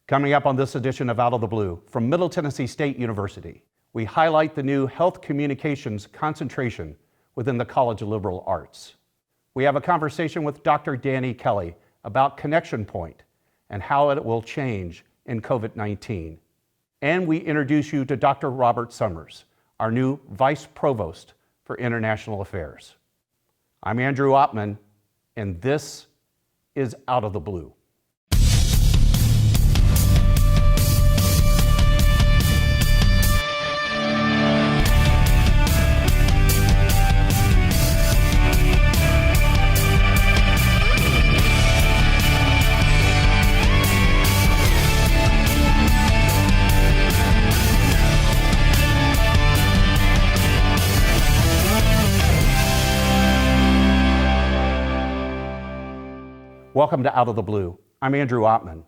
Coming up on this edition of Out of the Blue, from Middle Tennessee State University, we highlight the new health communications concentration within the College of Liberal Arts. We have a conversation with Dr. Danny Kelly about Connection Point and how it will change in COVID-19. And we introduce you to Dr. Robert Summers, our new Vice Provost for International Affairs. I'm Andrew Oppmann, and this is Out of the Blue. Welcome to Out of the Blue. I'm Andrew Oppmann.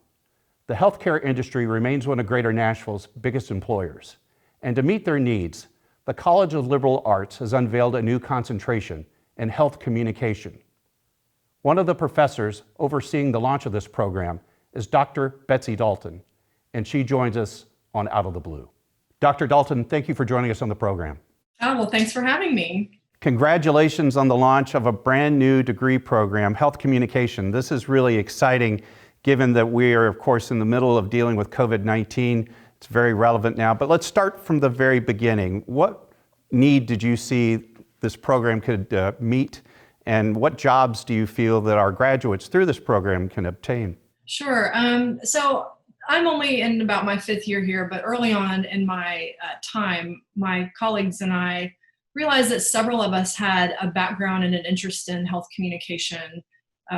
The healthcare industry remains one of Greater Nashville's biggest employers. And to meet their needs, the College of Liberal Arts has unveiled a new concentration in health communication. One of the professors overseeing the launch of this program is Dr. Betsy Dalton, and she joins us on Out of the Blue. Dr. Dalton, thank you for joining us on the program. Oh, well, thanks for having me. Congratulations on the launch of a brand new degree program, Health Communication. This is really exciting given that we are, of course, in the middle of dealing with COVID-19. It's very relevant now, but let's start from the very beginning. What need did you see this program could meet, and what jobs do you feel that our graduates through this program can obtain? Sure. So I'm only in about my fifth year here, but early on in my time, my colleagues and I realized that several of us had a background and an interest in health communication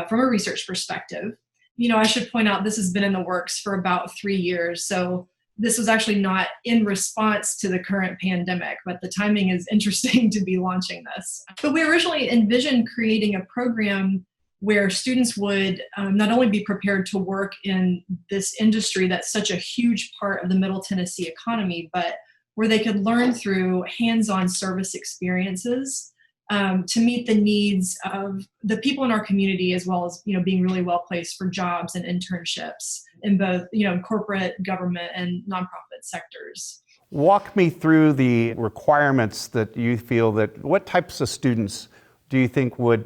from a research perspective. You know, I should point out this has been in the works for about 3 years. So this was actually not in response to the current pandemic, but the timing is interesting to be launching this. But we originally envisioned creating a program where students would not only be prepared to work in this industry that's such a huge part of the Middle Tennessee economy, but where they could learn through hands-on service experiences to meet the needs of the people in our community, as well as, you know, being really well placed for jobs and internships in both, you know, corporate, government, and nonprofit sectors. Walk me through the requirements that you feel that, what types of students do you think would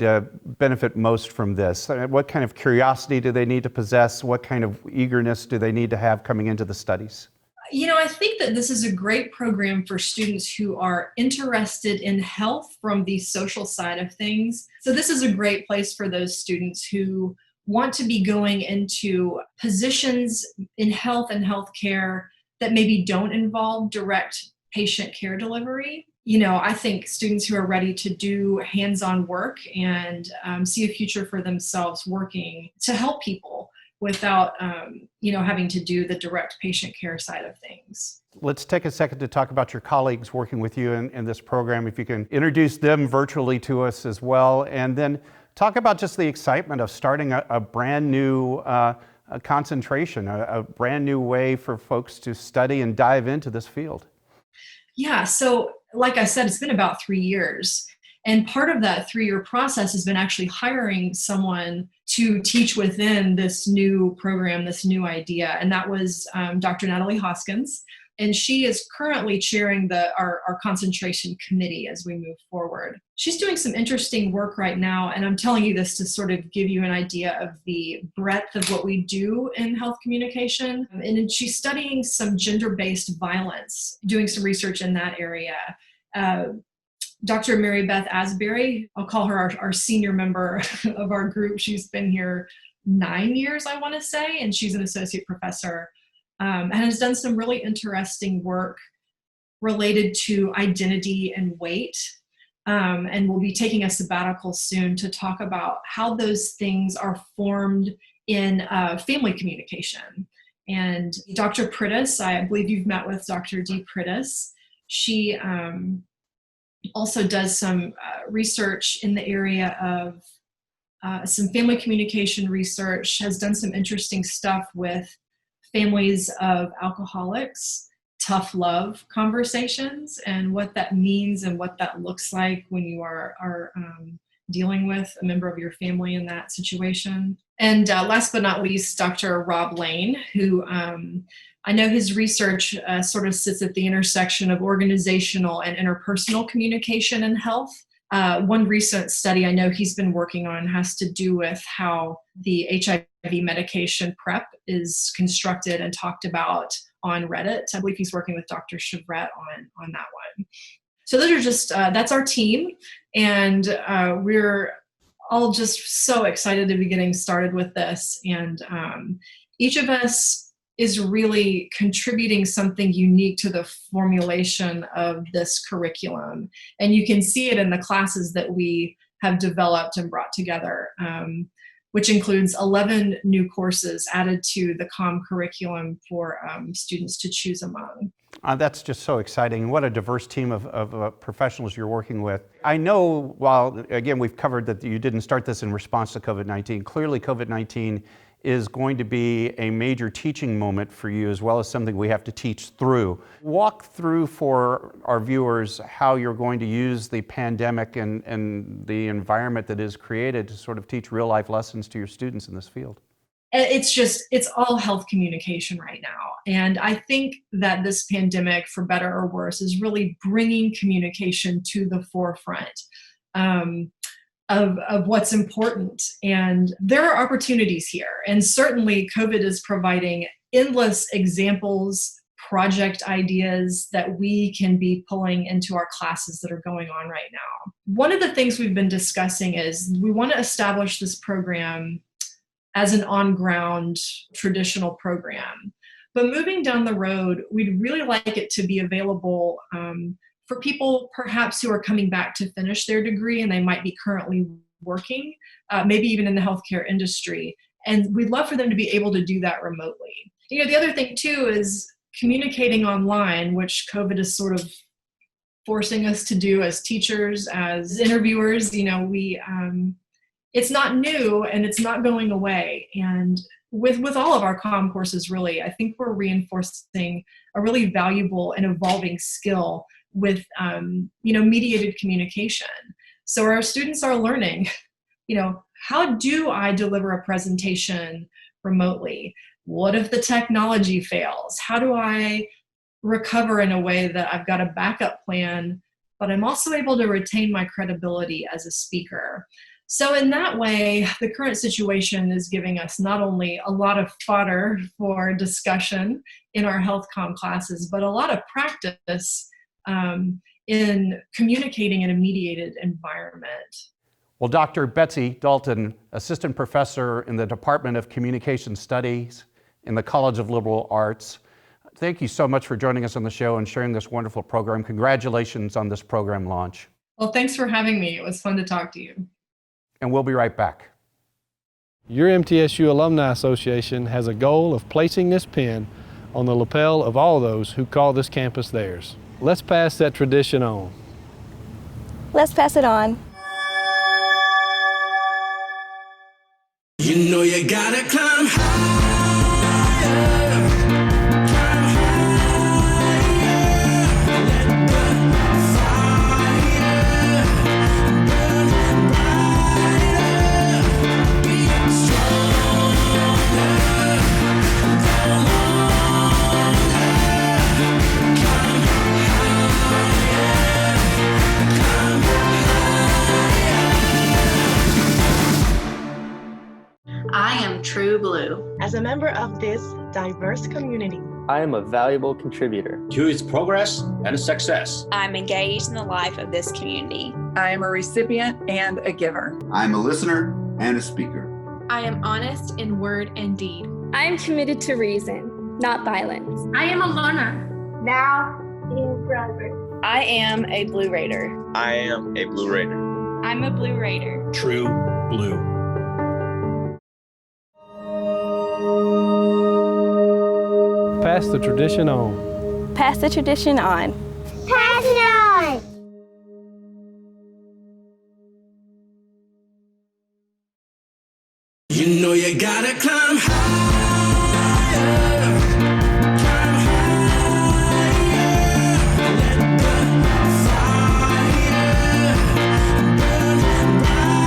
benefit most from this? What kind of curiosity do they need to possess? What kind of eagerness do they need to have coming into the studies? You know, I think that this is a great program for students who are interested in health from the social side of things. So this is a great place for those students who want to be going into positions in health and healthcare that maybe don't involve direct patient care delivery. You know, I think students who are ready to do hands-on work and see a future for themselves working to help people without, you know, having to do the direct patient care side of things. Let's take a second to talk about your colleagues working with you in this program. If you can introduce them virtually to us as well, and then talk about just the excitement of starting a brand new concentration, a brand new way for folks to study and dive into this field. Yeah, so like I said, it's been about 3 years. And part of that 3-year process has been actually hiring someone to teach within this new program, this new idea. And that was Dr. Natalie Hoskins. And she is currently chairing our concentration committee as we move forward. She's doing some interesting work right now. And I'm telling you this to sort of give you an idea of the breadth of what we do in health communication. And she's studying some gender-based violence, doing some research in that area. Dr. Mary Beth Asbury, I'll call her our senior member of our group. She's been here 9 years, I want to say, and she's an associate professor and has done some really interesting work related to identity and weight. And we'll be taking a sabbatical soon to talk about how those things are formed in family communication. And Dr. Prittis, I believe you've met with Dr. Dee Prittis. She also does some research in the area of some family communication research, has done some interesting stuff with families of alcoholics, tough love conversations, and what that means and what that looks like when you are dealing with a member of your family in that situation. And last but not least, Dr. Rob Lane, who I know his research sort of sits at the intersection of organizational and interpersonal communication in health. One recent study I know he's been working on has to do with how the HIV medication PrEP is constructed and talked about on Reddit. I believe he's working with Dr. Chevrette on that one. So those are just, that's our team. And we're all just so excited to be getting started with this. And each of us is really contributing something unique to the formulation of this curriculum. And you can see it in the classes that we have developed and brought together, which includes 11 new courses added to the COM curriculum for students to choose among. That's just so exciting. What a diverse team of professionals you're working with. I know, while, again, we've covered that you didn't start this in response to COVID-19, clearly COVID-19 is going to be a major teaching moment for you, as well as something we have to teach through. Walk through for our viewers how you're going to use the pandemic and the environment that is created to sort of teach real life lessons to your students in this field. It's all health communication right now. And I think that this pandemic, for better or worse, is really bringing communication to the forefront of what's important. And there are opportunities here. And certainly COVID is providing endless examples, project ideas that we can be pulling into our classes that are going on right now. One of the things we've been discussing is we want to establish this program as an on-ground traditional program. But moving down the road, we'd really like it to be available for people perhaps who are coming back to finish their degree and they might be currently working, maybe even in the healthcare industry. And we'd love for them to be able to do that remotely. You know, the other thing too is communicating online, which COVID is sort of forcing us to do as teachers, as interviewers. You know, it's not new and it's not going away. And with all of our COM courses, really, I think we're reinforcing a really valuable and evolving skill with mediated communication. So our students are learning, how do I deliver a presentation remotely? What if the technology fails? How do I recover in a way that I've got a backup plan, but I'm also able to retain my credibility as a speaker? So in that way, the current situation is giving us not only a lot of fodder for discussion in our health comm classes, but a lot of practice in communicating in a mediated environment. Well, Dr. Betsy Dalton, Assistant Professor in the Department of Communication Studies in the College of Liberal Arts, thank you so much for joining us on the show and sharing this wonderful program. Congratulations on this program launch. Well, thanks for having me. It was fun to talk to you. And we'll be right back. Your MTSU Alumni Association has a goal of placing this pin on the lapel of all those who call this campus theirs. Let's pass that tradition on. Let's pass it on. You know you gotta climb higher, climb higher, let the fire burn brighter, be stronger, go longer, climb higher, climb I am True Blue. As a member of this diverse community, I am a valuable contributor to its progress and success. I'm engaged in the life of this community. I am a recipient and a giver. I'm a listener and a speaker. I am honest in word and deed. I am committed to reason, not violence. I am a learner. Now and forever. I am a Blue Raider. I am a Blue Raider. I'm a Blue Raider. True Blue. Pass the tradition on. Pass the tradition on. Pass it on. You know you gotta climb higher, climb higher, let the fire burn brighter.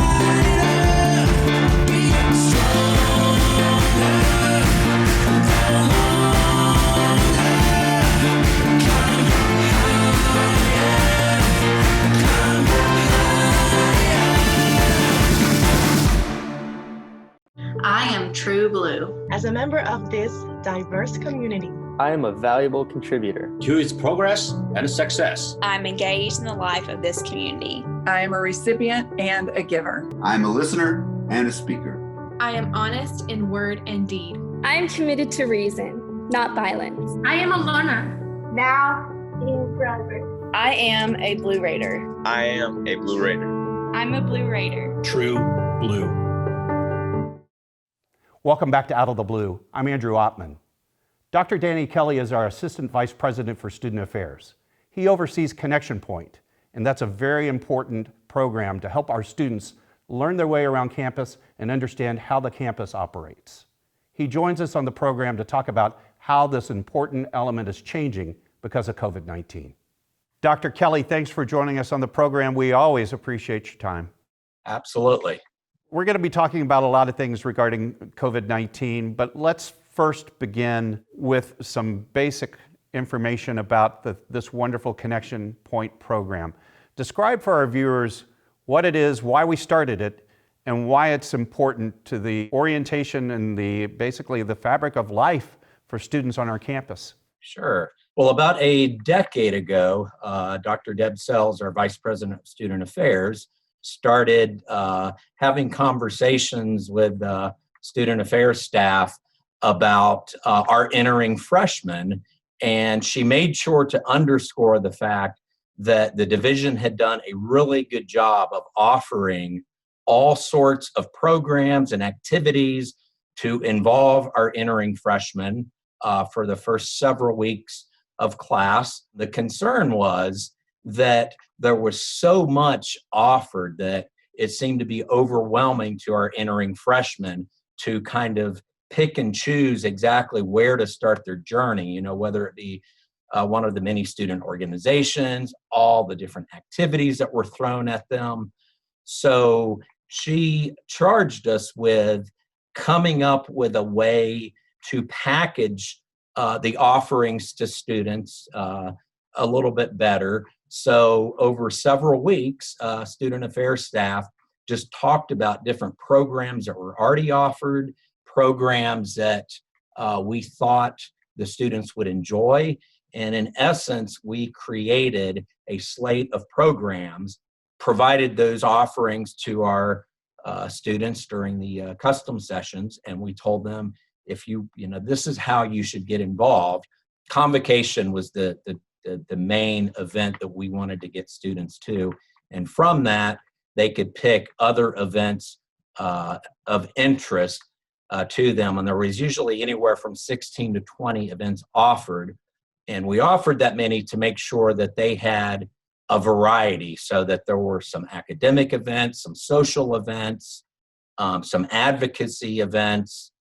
member of this diverse community. I am a valuable contributor to its progress and success. I'm engaged in the life of this community. I am a recipient and a giver. I'm a listener and a speaker. I am honest in word and deed. I am committed to reason, not violence. I am a learner. Now in progress. I am a Blue Raider. I am a Blue Raider. I'm a Blue Raider. True Blue. Welcome back to Out of the Blue. I'm Andrew Ottman. Dr. Danny Kelly is our Assistant Vice President for Student Affairs. He oversees Connection Point, and that's a very important program to help our students learn their way around campus and understand how the campus operates. He joins us on the program to talk about how this important element is changing because of COVID-19. Dr. Kelly, thanks for joining us on the program. We always appreciate your time. Absolutely. We're going to be talking about a lot of things regarding COVID-19, but let's first begin with some basic information about this wonderful Connection Point program. Describe for our viewers what it is, why we started it, and why it's important to the orientation and basically the fabric of life for students on our campus. Sure. Well, about a decade ago, Dr. Deb Sells, our Vice President of Student Affairs, started having conversations with student affairs staff about our entering freshmen, and she made sure to underscore the fact that the division had done a really good job of offering all sorts of programs and activities to involve our entering freshmen for the first several weeks of class. The concern was that there was so much offered that it seemed to be overwhelming to our entering freshmen to kind of pick and choose exactly where to start their journey, whether it be one of the many student organizations, all the different activities that were thrown at them. So she charged us with coming up with a way to package the offerings to students a little bit better. So over several weeks, student affairs staff just talked about different programs that were already offered, programs that we thought the students would enjoy. And in essence, we created a slate of programs, provided those offerings to our students during the custom sessions, and we told them, if this is how you should get involved. Convocation was the main event that we wanted to get students to. And from that, they could pick other events of interest to them. And there was usually anywhere from 16 to 20 events offered. And we offered that many to make sure that they had a variety, so that there were some academic events, some social events, some advocacy events,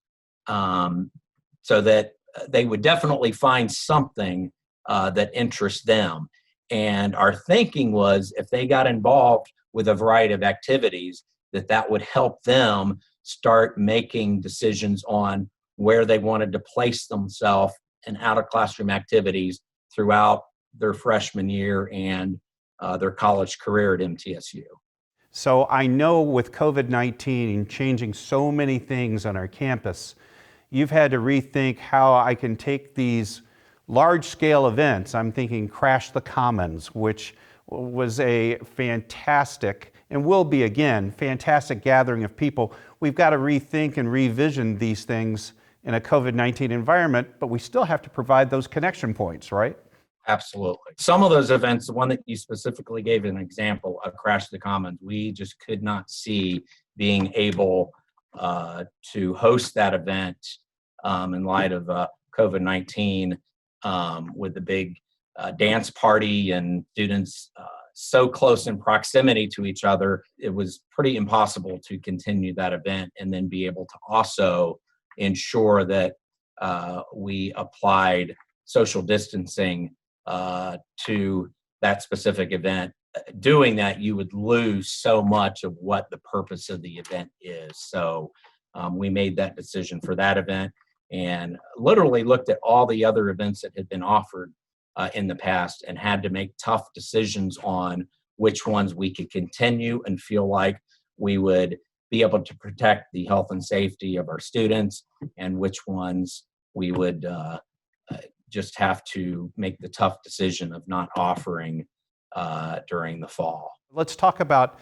so that they would definitely find something that interests them. And our thinking was, if they got involved with a variety of activities, that would help them start making decisions on where they wanted to place themselves in out-of-classroom activities throughout their freshman year and their college career at MTSU. So I know with COVID-19 changing so many things on our campus, you've had to rethink how I can take these large-scale events. I'm thinking Crash the Commons, which was a fantastic, and will be again, fantastic gathering of people. We've got to rethink and revision these things in a COVID-19 environment, but we still have to provide those connection points, right? Absolutely. Some of those events, the one that you specifically gave an example of Crash the Commons, we just could not see being able to host that event in light of COVID-19 with the big dance party and students so close in proximity to each other. It was pretty impossible to continue that event and then be able to also ensure that we applied social distancing to that specific event. Doing that, you would lose so much of what the purpose of the event is. So we made that decision for that event and literally looked at all the other events that had been offered in the past and had to make tough decisions on which ones we could continue and feel like we would be able to protect the health and safety of our students, and which ones we would just have to make the tough decision of not offering during the fall. Let's talk about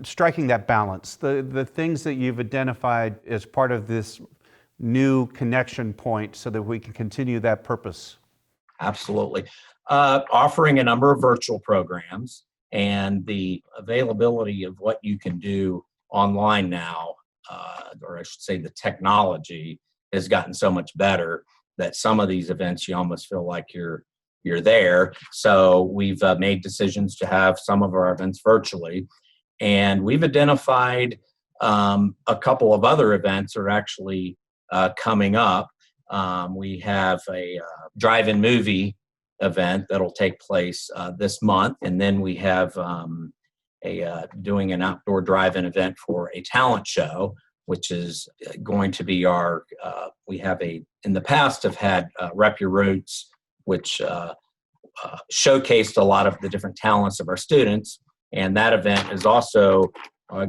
striking that balance, the things that you've identified as part of this new connection point so that we can continue that purpose. Absolutely. Offering a number of virtual programs and the availability of what you can do online now, or I should say the technology has gotten so much better that some of these events you almost feel like you're there. So we've made decisions to have some of our events virtually, and we've identified a couple of other events are actually coming up. We have a drive-in movie event that'll take place this month, and then we have doing an outdoor drive-in event for a talent show, which is going to be our. We have in the past have had Rep Your Roots, which showcased a lot of the different talents of our students, and that event is also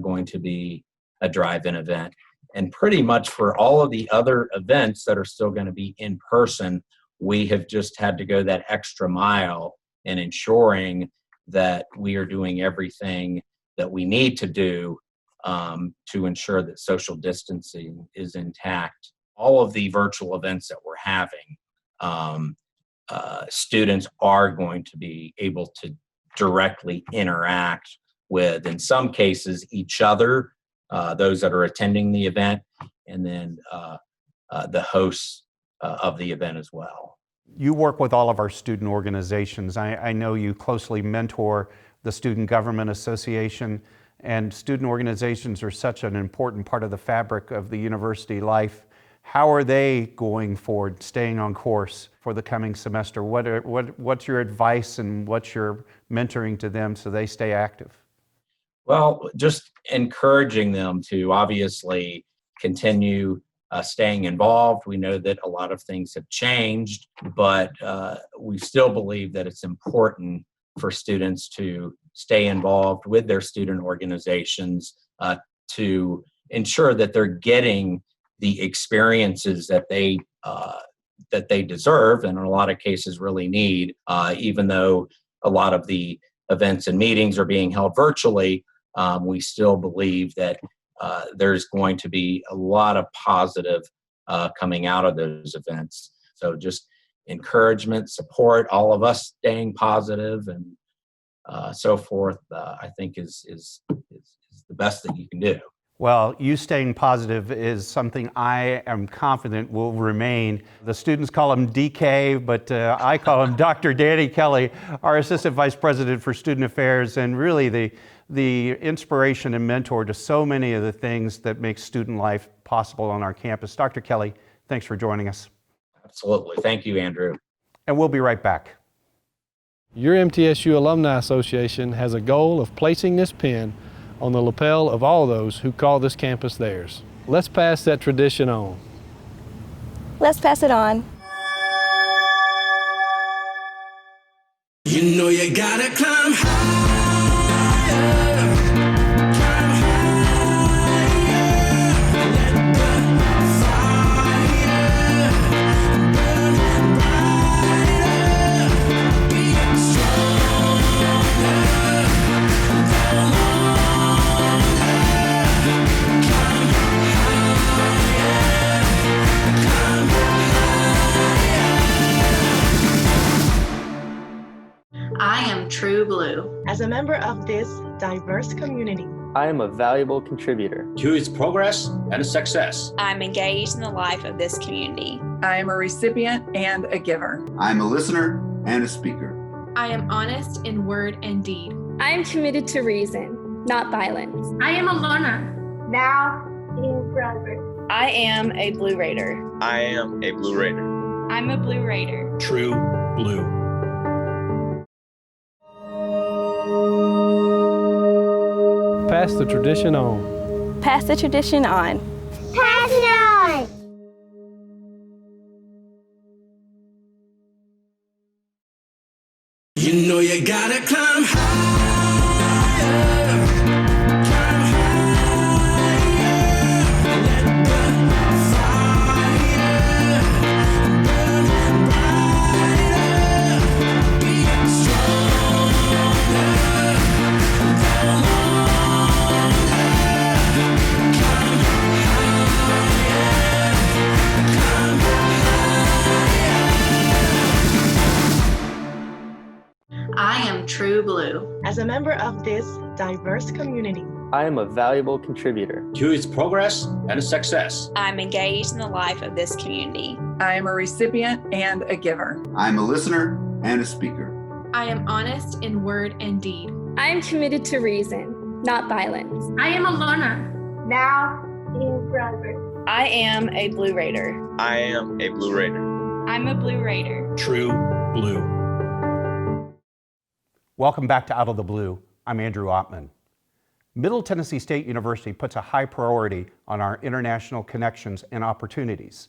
going to be a drive-in event. And pretty much for all of the other events that are still going to be in person, we have just had to go that extra mile in ensuring that we are doing everything that we need to do to ensure that social distancing is intact. All of the virtual events that we're having, students are going to be able to directly interact with, in some cases, each other, those that are attending the event, and then the hosts of the event as well. You work with all of our student organizations. I know you closely mentor the Student Government Association, and student organizations are such an important part of the fabric of the university life. How are they going forward, staying on course for the coming semester? What's your advice and what's your mentoring to them so they stay active? Well, just encouraging them to obviously continue staying involved. We know that a lot of things have changed, but we still believe that it's important for students to stay involved with their student organizations to ensure that they're getting the experiences that they deserve, and in a lot of cases really need. Even though a lot of the events and meetings are being held virtually, we still believe that there's going to be a lot of positive coming out of those events. So just encouragement, support, all of us staying positive and so forth, I think is the best that you can do. Well, you staying positive is something I am confident will remain. The students call him DK, but I call him Dr. Danny Kelly, our Assistant Vice President for Student Affairs, and really the inspiration and mentor to so many of the things that make student life possible on our campus. Dr. Kelly, thanks for joining us. Absolutely. Thank you, Andrew. And we'll be right back. Your MTSU Alumni Association has a goal of placing this pin on the lapel of all those who call this campus theirs. Let's pass that tradition on. Let's pass it on. You know you gotta climb higher, climb higher, let the fire burn brighter, be stronger, go longer, climb higher, climb I am True Blue. As a member of this diverse community, I am a valuable contributor to its progress and success. I'm engaged in the life of this community. I am a recipient and a giver. I'm a listener and a speaker. I am honest in word and deed. I am committed to reason, not violence. I am a learner. Now in Brownsburg. I am a Blue Raider. I am a Blue Raider. I'm a Blue Raider. True Blue. Pass the tradition on. Pass the tradition on. Pass it on. You know you gotta climb higher, climb higher. true blue. As a member of this diverse community, I am a valuable contributor to its progress and success. I'm engaged in the life of this community. I am a recipient and a giver. I'm a listener and a speaker. I am honest in word and deed. I am committed to reason, not violence. I am a learner. Now in Brownsburg. I am a Blue Raider. I am a Blue Raider. I'm a Blue Raider. True blue. Welcome back to Out of the Blue. I'm Andrew Ottman. Middle Tennessee State University puts a high priority on our international connections and opportunities.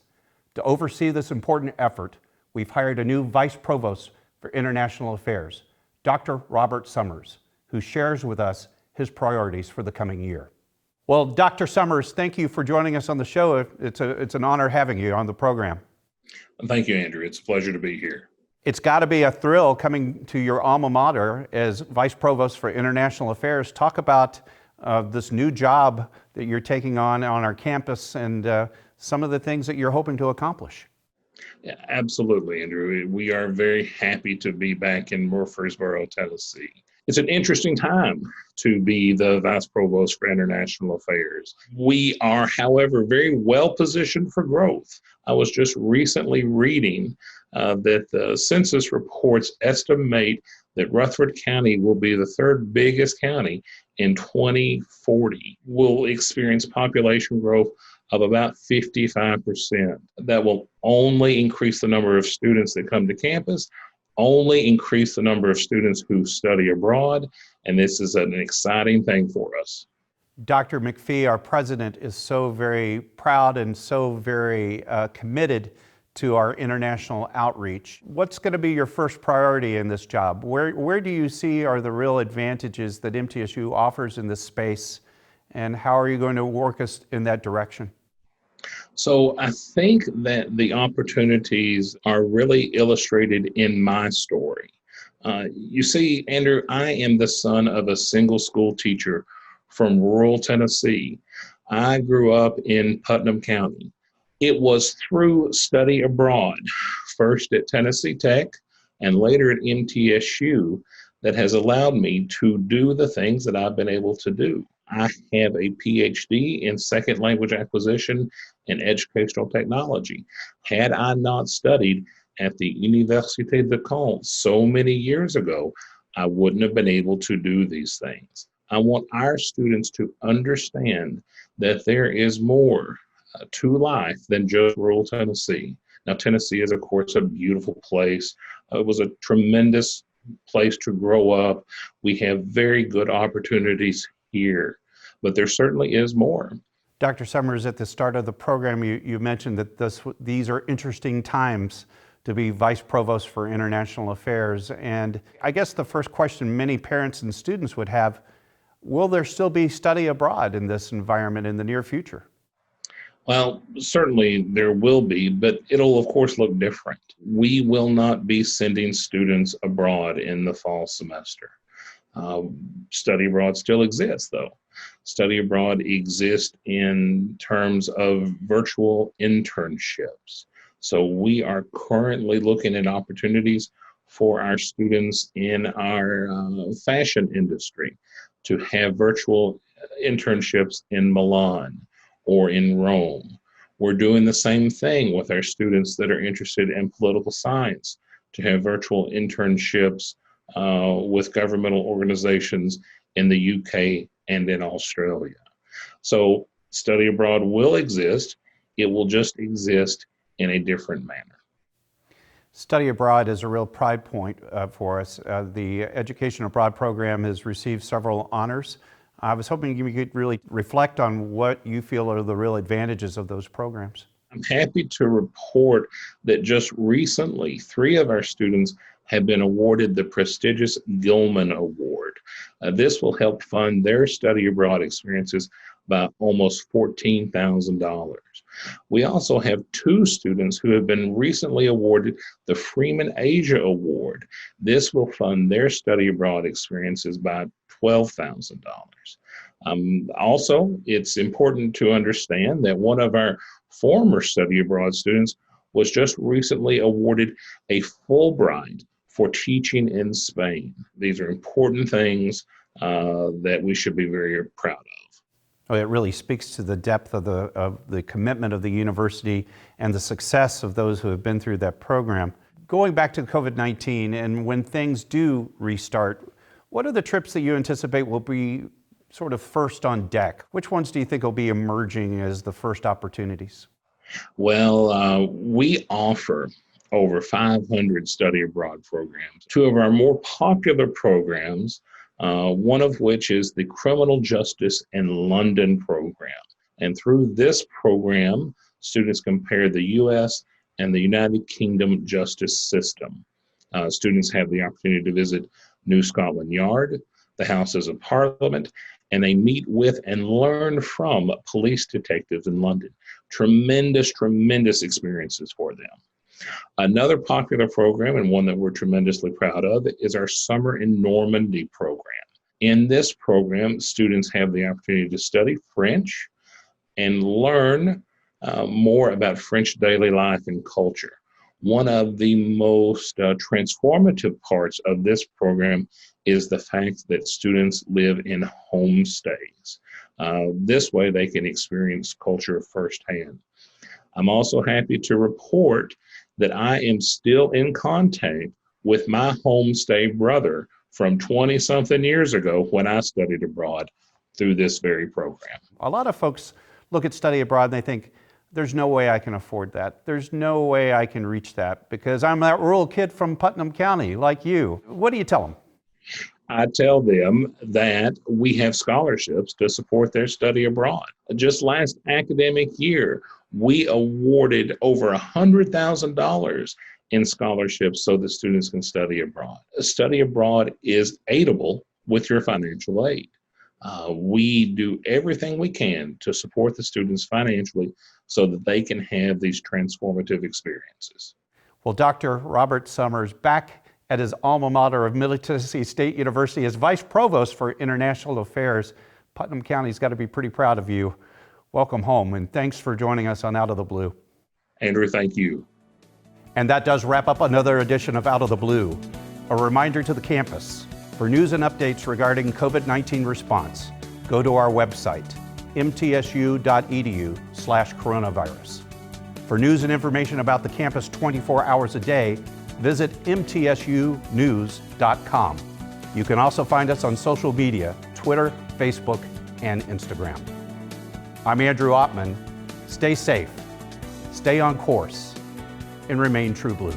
To oversee this important effort, we've hired a new Vice Provost for International Affairs, Dr. Robert Summers, who shares with us his priorities for the coming year. Well, Dr. Summers, thank you for joining us on the show. It's an honor having you on the program. Thank you, Andrew. It's a pleasure to be here. It's got to be a thrill coming to your alma mater as Vice Provost for International Affairs. Talk about this new job that you're taking on our campus and some of the things that you're hoping to accomplish. Yeah, absolutely, Andrew. We are very happy to be back in Murfreesboro, Tennessee. It's an interesting time to be the Vice Provost for International Affairs. We are, however, very well positioned for growth. I was just recently reading that the census reports estimate that Rutherford County will be the third biggest county in 2040. We'll experience population growth of about 55%. That will only increase the number of students that come to campus, only increase the number of students who study abroad, and this is an exciting thing for us. Dr. McPhee, our president, is so very proud and so very committed to our international outreach. What's going to be your first priority in this job? Where do you see are the real advantages that MTSU offers in this space, and how are you going to work us in that direction? So I think that the opportunities are really illustrated in my story. You see, Andrew, I am the son of a single school teacher from rural Tennessee. I grew up in Putnam County. It was through study abroad, first at Tennessee Tech and later at MTSU, that has allowed me to do the things that I've been able to do. I have a PhD in second language acquisition and educational technology. Had I not studied at the Université de Caen so many years ago, I wouldn't have been able to do these things. I want our students to understand that there is more to life than just rural Tennessee. Now, Tennessee is, of course, a beautiful place. It was a tremendous place to grow up. We have very good opportunities here, but there certainly is more. Dr. Summers, at the start of the program, you mentioned that these are interesting times to be Vice Provost for International Affairs. And I guess the first question many parents and students would have, will there still be study abroad in this environment in the near future? Well, certainly there will be, but it'll of course look different. We will not be sending students abroad in the fall semester. Study abroad still exists, though. Study abroad exists in terms of virtual internships. So we are currently looking at opportunities for our students in our fashion industry to have virtual internships in Milan or in Rome. We're doing the same thing with our students that are interested in political science, to have virtual internships with governmental organizations in the UK and in Australia. So study abroad will exist. It will just exist in a different manner. Study abroad is a real pride point for us. The Education Abroad program has received several honors. I was hoping you could really reflect on what you feel are the real advantages of those programs. I'm happy to report that just recently, 3 of our students have been awarded the prestigious Gilman Award. This will help fund their study abroad experiences by almost $14,000. We also have 2 students who have been recently awarded the Freeman Asia Award. This will fund their study abroad experiences by $12,000. Also, it's important to understand that one of our former study abroad students was just recently awarded a Fulbright for teaching in Spain. These are important things that we should be very proud of. Oh, it really speaks to the depth of the commitment of the university and the success of those who have been through that program. Going back to COVID-19, and when things do restart, what are the trips that you anticipate will be sort of first on deck? Which ones do you think will be emerging as the first opportunities? Well, we offer over 500 study abroad programs. Two of our more popular programs, one of which is the Criminal Justice in London program. And through this program, students compare the U.S. and the United Kingdom justice system. Students have the opportunity to visit New Scotland Yard, the Houses of Parliament, and they meet with and learn from police detectives in London. Tremendous, tremendous experiences for them. Another popular program, and one that we're tremendously proud of, is our Summer in Normandy program. In this program, students have the opportunity to study French and learn more about French daily life and culture. One of the most transformative parts of this program is the fact that students live in homestays. This way they can experience culture firsthand. I'm also happy to report that I am still in contact with my homestay brother from 20-something years ago when I studied abroad through this very program. A lot of folks look at study abroad and they think, there's no way I can afford that. There's no way I can reach that because I'm that rural kid from Putnam County like you. What do you tell them? I tell them that we have scholarships to support their study abroad. Just last academic year, we awarded over $100,000 in scholarships so that students can study abroad. Study abroad is aidable with your financial aid. We do everything we can to support the students financially so that they can have these transformative experiences. Well, Dr. Robert Summers, back at his alma mater of Middle Tennessee State University as Vice Provost for International Affairs. Putnam County's got to be pretty proud of you. Welcome home, and thanks for joining us on Out of the Blue. Andrew, thank you. And that does wrap up another edition of Out of the Blue. A reminder to the campus, for news and updates regarding COVID-19 response, go to our website, mtsu.edu/coronavirus. For news and information about the campus 24 hours a day, visit mtsunews.com. You can also find us on social media, Twitter, Facebook, and Instagram. I'm Andrew Ottman. Stay safe, stay on course, and remain true blue.